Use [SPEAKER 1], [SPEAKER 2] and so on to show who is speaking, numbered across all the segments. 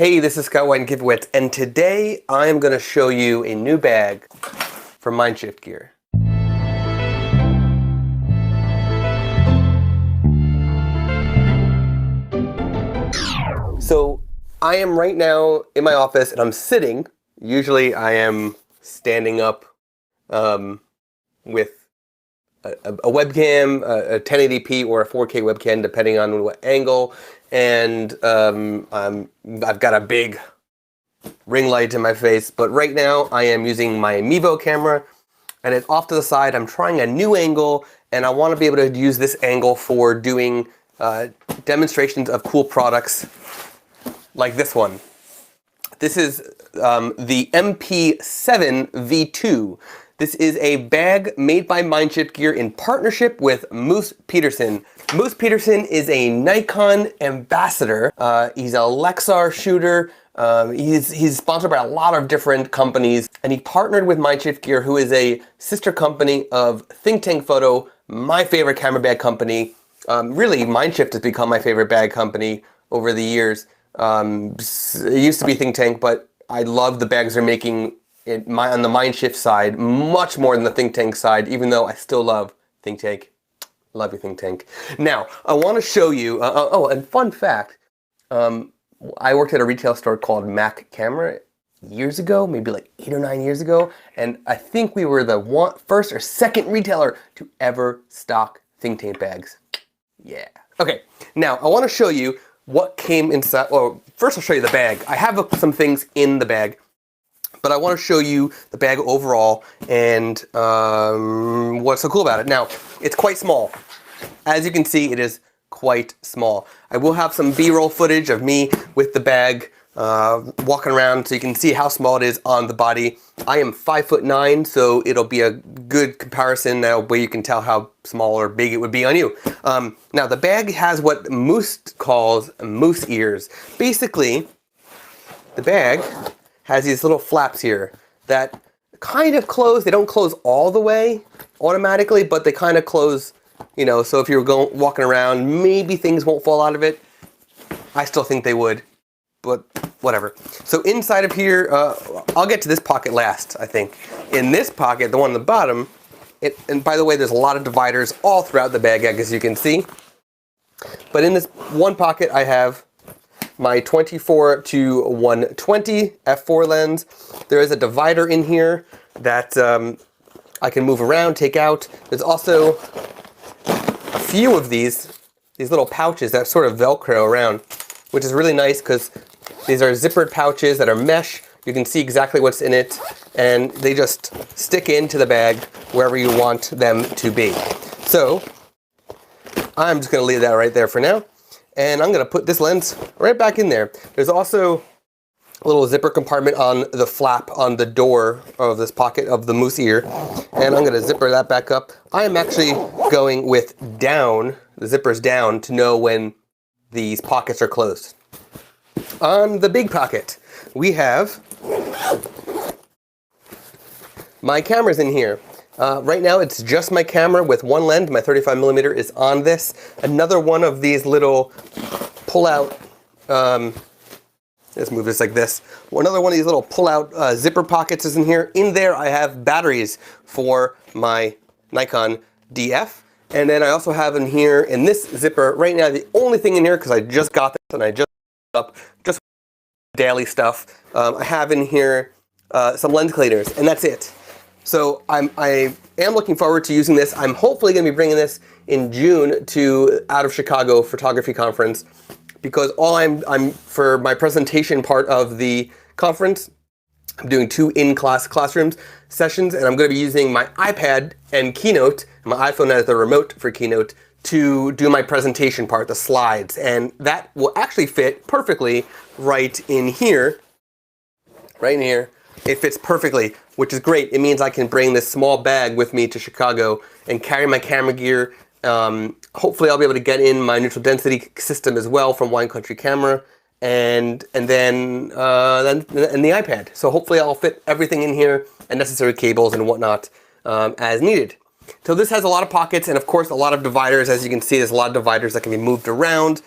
[SPEAKER 1] Hey, this is Scott White and Giveaway, and today I am going to show you a new bag from Mindshift Gear. So I am right now in my office and I'm sitting. Usually I am standing up with a webcam, a 1080p or a 4K webcam, depending on what angle. And I've got a big ring light in my face. But right now I am using my Mevo camera, and it's off to the side. I'm trying a new angle, and I want to be able to use this angle for doing demonstrations of cool products like this one. This is the MP7 V2. This is a bag made by Mindshift Gear in partnership with Moose Peterson. Moose Peterson is a Nikon ambassador. He's a Lexar shooter. He's sponsored by a lot of different companies, and he partnered with Mindshift Gear, who is a sister company of Think Tank Photo, my favorite camera bag company. Really, Mindshift has become my favorite bag company over the years. It used to be Think Tank, but I love the bags they're making on the Mindshift side much more than the Think Tank side, even though I still love Think Tank. Love you, Think Tank. Now, I want to show you, oh, and fun fact, I worked at a retail store called Mac Camera years ago, maybe like 8 or 9 years ago, and I think we were the first or second retailer to ever stock Think Tank bags. Yeah. Okay, now I want to show you what came inside. Well, first I'll show you the bag. I have some things in the bag, but I want to show you the bag overall and what's so cool about it. Now, it's quite small. As you can see, it is quite small. I will have some B-roll footage of me with the bag walking around so you can see how small it is on the body. I am 5'9", so it'll be a good comparison. That way you can tell how small or big it would be on you. Now, the bag has what Moose calls moose ears. Basically, the bag has these little flaps here that kind of close. They don't close all the way automatically, but they kind of close, you know, so if you're walking around, maybe things won't fall out of it. I still think they would, but whatever. So inside of here, I'll get to this pocket last, I think. In this pocket, the one on the bottom, and by the way, there's a lot of dividers all throughout the bag, as you can see. But in this one pocket, I have my 24 to 120 f4 lens. There is a divider in here that I can move around, take out. There's also a few of these little pouches that sort of Velcro around, which is really nice because these are zippered pouches that are mesh. You can see exactly what's in it, and they just stick into the bag wherever you want them to be. So I'm just going to leave that right there for now. And I'm going to put this lens right back in there. There's also a little zipper compartment on the flap on the door of this pocket of the moose ear. And I'm going to zipper that back up. I am actually going with down, the zippers down, to know when these pockets are closed. On the big pocket, we have my cameras in here. Right now it's just my camera with one lens. My 35mm is on this. Another one of these little pull-out, let's move this like this. Another one of these little pull-out zipper pockets is in here. In there I have batteries for my Nikon DF. And then I also have in here, in this zipper, right now the only thing in here, because I just got this and I just up, just daily stuff, I have in here some lens cleaners, and that's it. So I am looking forward to using this. I'm hopefully going to be bringing this in June to Out of Chicago Photography Conference, because I'm for my presentation part of the conference, I'm doing 2 in-class classrooms sessions, and I'm going to be using my iPad and Keynote, and my iPhone as the remote for Keynote, to do my presentation part, the slides. And that will actually fit perfectly right in here. Right in here. It fits perfectly, which is great. It means I can bring this small bag with me to Chicago and carry my camera gear. Hopefully I'll be able to get in my neutral density system as well from Wine Country Camera, and then the iPad. So hopefully I'll fit everything in here and necessary cables and whatnot as needed. So this has a lot of pockets and of course a lot of dividers. As you can see, there's a lot of dividers that can be moved around.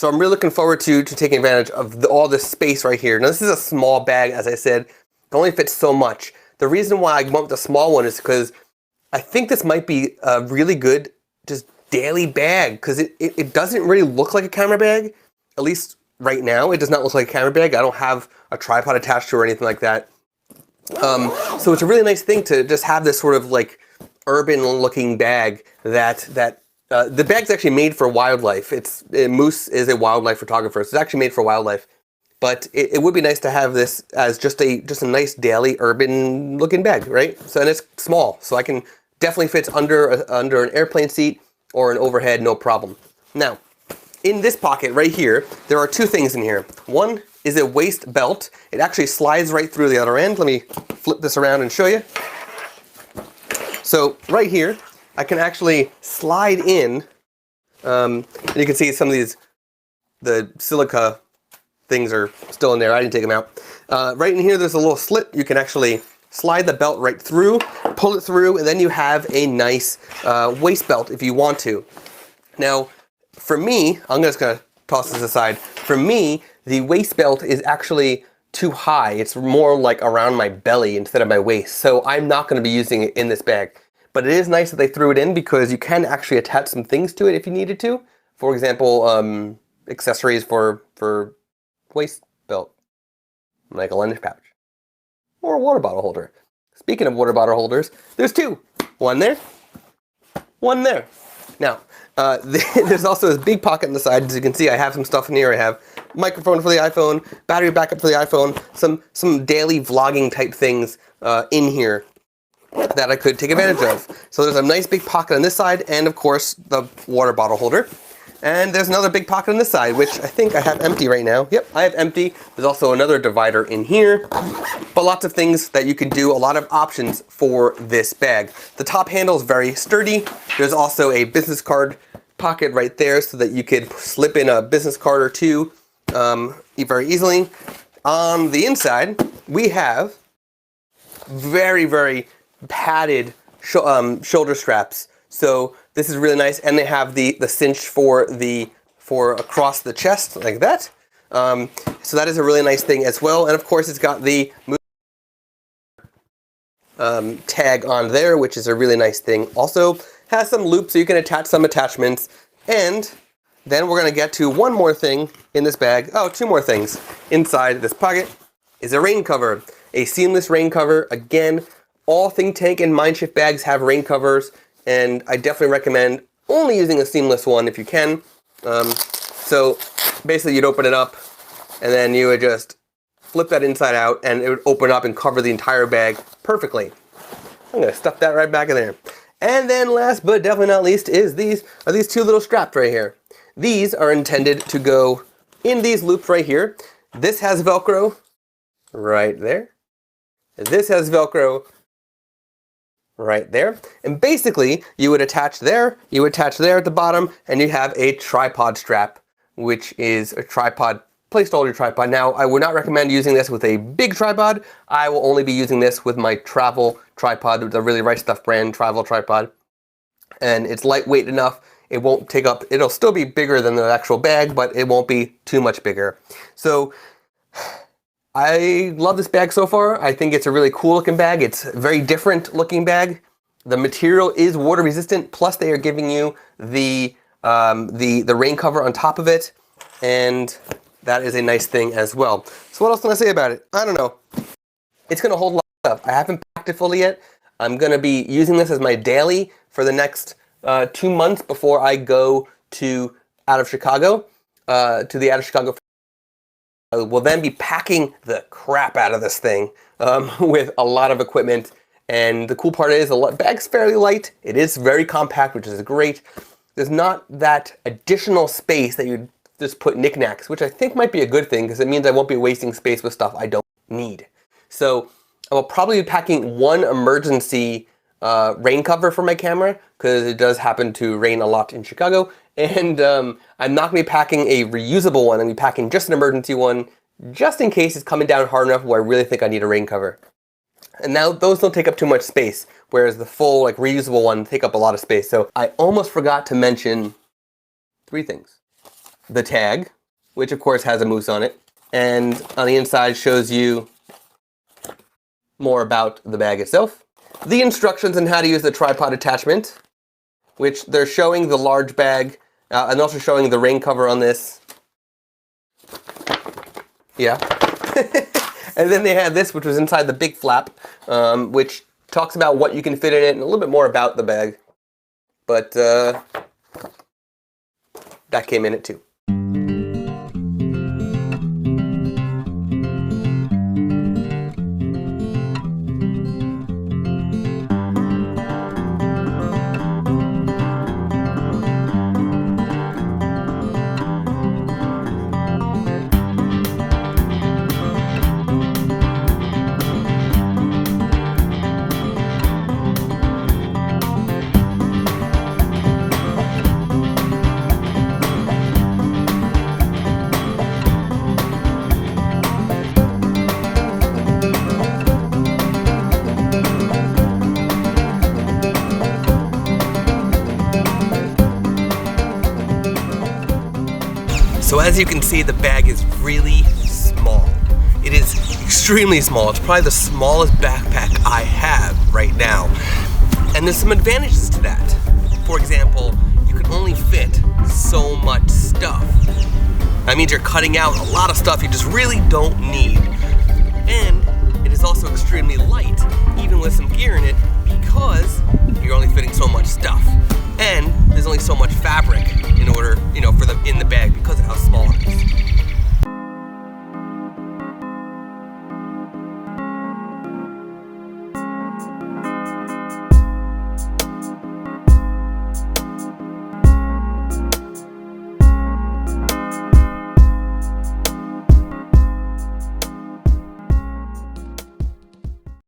[SPEAKER 1] So I'm really looking forward to taking advantage of all this space right here. Now this is a small bag, as I said. It only fits so much. The reason why I went with the small one is because I think this might be a really good just daily bag, because it doesn't really look like a camera bag. At least right now, it does not look like a camera bag. I don't have a tripod attached to it or anything like that. So it's a really nice thing to just have this sort of like urban looking bag that the bag's actually made for wildlife. Moose is a wildlife photographer, so it's actually made for wildlife. But it would be nice to have this as just a nice daily urban looking bag, right? So, and it's small, so I can definitely fit under an airplane seat or an overhead, no problem. Now, in this pocket right here, there are two things in here. One is a waist belt. It actually slides right through the other end. Let me flip this around and show you. So right here, I can actually slide in, and you can see some of the silica things are still in there. I didn't take them out. Right in here, there's a little slit. You can actually slide the belt right through, pull it through, and then you have a nice waist belt if you want to. Now, for me, I'm just gonna toss this aside. For me, the waist belt is actually too high. It's more like around my belly instead of my waist. So I'm not gonna be using it in this bag. But it is nice that they threw it in because you can actually attach some things to it if you needed to. For example, accessories for waist belt, like a lunch pouch or a water bottle holder. Speaking of water bottle holders, there's two. One there, one there. Now, there's also this big pocket on the side. As you can see, I have some stuff in here. I have microphone for the iPhone, battery backup for the iPhone, some daily vlogging type things in here that I could take advantage of. So there's a nice big pocket on this side, and of course the water bottle holder. And there's another big pocket on this side, which I think I have empty right now. Yep, I have empty. There's also another divider in here, but lots of things that you can do, a lot of options for this bag. The top handle is very sturdy. There's also a business card pocket right there so that you could slip in a business card or two very easily. On the inside, we have very, very padded shoulder straps. So this is really nice, and they have the cinch for across the chest like that. So that is a really nice thing as well. And of course, it's got the tag on there, which is a really nice thing. Also has some loops so you can attach some attachments. And then we're gonna get to one more thing in this bag. Oh, two more things. Inside this pocket is a rain cover, a seamless rain cover. Again, all Think Tank and Mindshift bags have rain covers, and I definitely recommend only using a seamless one if you can. So basically you'd open it up and then you would just flip that inside out and it would open up and cover the entire bag perfectly. I'm gonna stuff that right back in there. And then last but definitely not least is these two little straps right here. These are intended to go in these loops right here. This has Velcro right there. This has Velcro right there. And basically, you would attach there, you attach there at the bottom, and you have a tripod strap, which is a tripod, place to hold your tripod. Now, I would not recommend using this with a big tripod. I will only be using this with my travel tripod, the Really Right Stuff brand travel tripod. And it's lightweight enough. It won't take up, it'll still be bigger than the actual bag, but it won't be too much bigger. So, I love this bag so far. I think it's a really cool looking bag. It's a very different looking bag. The material is water resistant, plus they are giving you the rain cover on top of it, and that is a nice thing as well. So what else can I say about it? I don't know. It's gonna hold a lot of stuff. I haven't packed it fully yet. I'm gonna be using this as my daily for the next 2 months before I go out of Chicago. We'll then be packing the crap out of this thing with a lot of equipment. And the cool part is the bag's fairly light. It is very compact, which is great. There's not that additional space that you just put knickknacks, which I think might be a good thing because it means I won't be wasting space with stuff I don't need. So I will probably be packing one emergency rain cover for my camera because it does happen to rain a lot in Chicago. And I'm not going to be packing a reusable one. I'm going to be packing just an emergency one, just in case it's coming down hard enough where I really think I need a rain cover. And now those don't take up too much space, whereas the full reusable one take up a lot of space. So I almost forgot to mention 3 things. the tag, which of course has a moose on it. And on the inside shows you more about the bag itself. The instructions on how to use the tripod attachment, which they're showing the large bag and also showing the rain cover on this. Yeah. And then they had this, which was inside the big flap, which talks about what you can fit in it and a little bit more about the bag. But that came in it too. So as you can see, the bag is really small. It is extremely small. It's probably the smallest backpack I have right now. And there's some advantages to that. For example, you can only fit so much stuff. That means you're cutting out a lot of stuff you just really don't need. And it is also extremely light, even with some gear in it, because you're only fitting so much stuff. And there's only so much fabric in order, for in the bag because of how small it is.